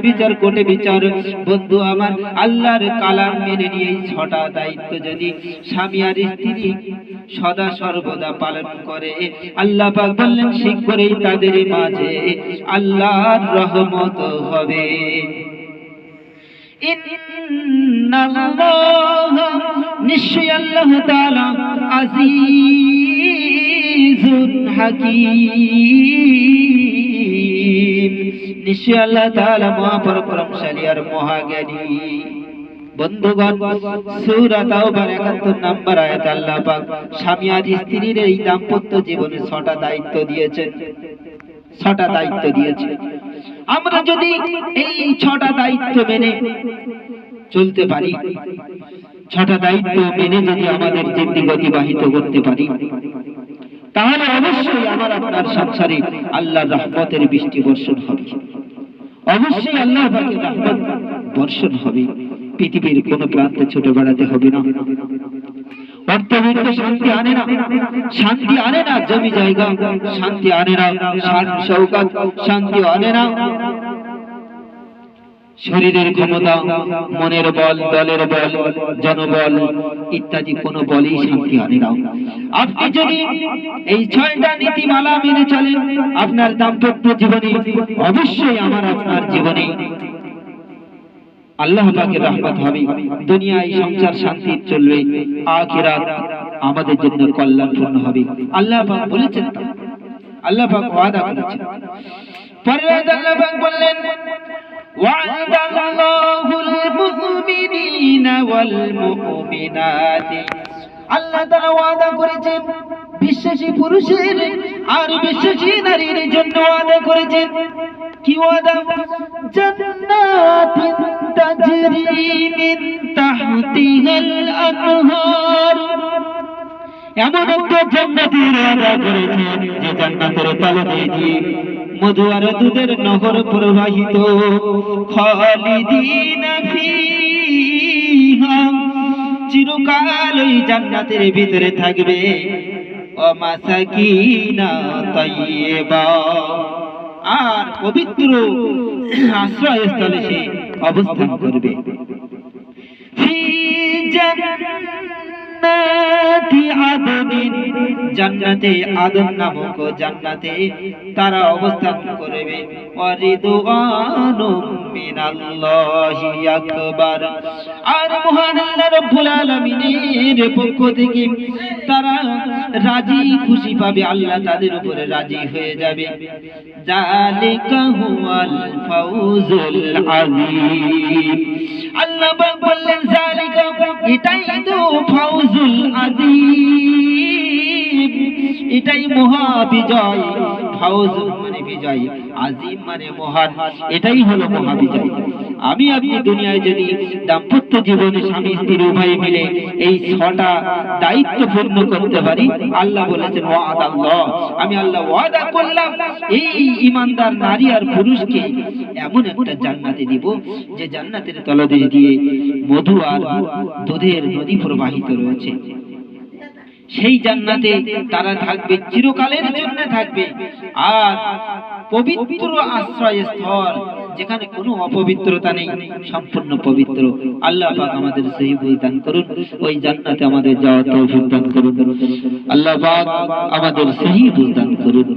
বিচার কোটে বিচার বন্ধু আমার আল্লাহর কালাম মেনে নিয়ে এই ছটা দায়িত্ব যদি স্বামী আর স্ত্রী সদা সর্বদা পালন করে আল্লাহ পাক বললেন শীঘ্রই তাদের মাঝে আল্লাহর রহমত হবে। ইন্নাল্লাহ নিশ্চয় আল্লাহ তাআলা আজিজুন হাকীম, নিশ্চয় আল্লাহ তাআলা মহাপরাক্রমশালী আর মহাজ্ঞানী। বন্ধুগণ, সূরা তাওবার ৭১ নম্বর আয়াত আল্লাহ পাক স্বামী আর স্ত্রীর এই দাম্পত্য জীবনে ছটা দায়িত্ব দিয়েছেন। ছটা দায়িত্ব দিয়েছে। আমরা যদি এই ছটা দায়িত্ব মেনে চলতে পারি, ছটা দায়িত্ব মেনে যদি আমাদের জীবন অতিবাহিত করতে পারি, তাহলে অবশ্যই আমার আপনার সংসারে আল্লাহর রহমতের বৃষ্টি বর্ষণ হবে। অবশ্যই আল্লাহ পাকের রহমত বর্ষণ হবে। পৃথিবীর কোন প্রান্তে ছুটে বেড়াতে হবে না। অর্থবিত্ত শান্তি আনে না, শান্তি আনে না। জমি জায়গা শান্তি আনে না, শান শৌকত শান্তি আনে না। শরীরের ক্ষমতা, মনের বল, দলের বল, জনবল ইত্যাদি কোন বলই শান্তি আনে না। আপনি যদি এই ছয়টা নীতিমালা মেনে চলেন আপনার দাম্পত্য জীবনে, অবশ্যই আমার আপনার জীবনে আল্লাহ পাকের রহমত হবে। দুনিয়ায় সংসার শান্তি চলবে, আখিরাত আমাদের জন্য কল্যাণপূর্ণ হবে। আল্লাহ পাক বলেছেন, আল্লাহ পাক ওয়াদা করেছেন। পরে আল্লাহ পাক বললেন ওয়া'দাল্লাহুল মুমিনিনা ওয়াল মুমিনাতি, আল্লাহ তাআলা ওয়াদা করেছেন বিশ্বাসী পুরুষের আর বিশ্বাসী নারীর জন্য ওয়াদা করেছেন। কি ওয়াদা? জান্নাতিন তাজরি মিন তাহতিহাল আনহার, এমন একটা জান্নাতের ওয়াদা করেছেন যে জান্নাতের তলে দিয়ে মধু আর দুধের নহর প্রবাহিত। খালিদিনা ফিহা, চিরকাল ওই জান্নাতের ভিতরে থাকবে। ওয়া মাসাকিনা তাইয়্যিবা, আর পবিত্র আশ্রয়স্থলে সে অবস্থান করবে। ফি জান্নাতি আদনিন, জান্নাতে আদন নামক জান্নাতে তারা অবস্থান করবে। ওয়া রিদওয়ানুম মিনাল্লাহি আকবার, আর মহান আল্লাহ রাব্বুল আলামিনের পক্ষ থেকে তারা রাজি খুশি পাবে, আল্লাহ তাদের উপরে রাজি হয়ে যাবে। যালিকা হুয়াল ফাউজুল আযীম, আল্লাহ বললেন যালিকা, এটাই তো ফাউজুল আযীম, এটাই মহা বিজয়। ফাউজ মানে বিজয়, আযীম মানে মহান, এটাই হলো মহা বিজয়। আমি আপনি দুনিয়ায় যদি দাম্পত্য জীবনে স্বামী স্ত্রী উভয় মিলে এই ছটা দায়িত্ব পূর্ণ করতে পারি, আল্লাহ বলেছেন ওয়াদাল্লাহ, আমি আল্লাহ ওয়াদা করলাম এই ঈমানদার নারী আর পুরুষকে এমন একটা জান্নাতে দিব যে জান্নাতের তলদেশ দিয়ে মধু আর দুধের নদী প্রবাহিত রয়েছে। সেই জান্নাতে তারা থাকবে, চিরকালের জন্য থাকবে। আর পবিত্র আশ্রয়স্থল, যেখানে কোনো অপবিত্রতা নেই, সম্পূর্ণ পবিত্র। আল্লাহ পাক আমাদের সহি বুঝদান করুন, ওই জান্নাতে আমাদের যাওয়ার তৌফিক দান করুন। আল্লাহ পাক আমাদের সহি বুঝদান করুন।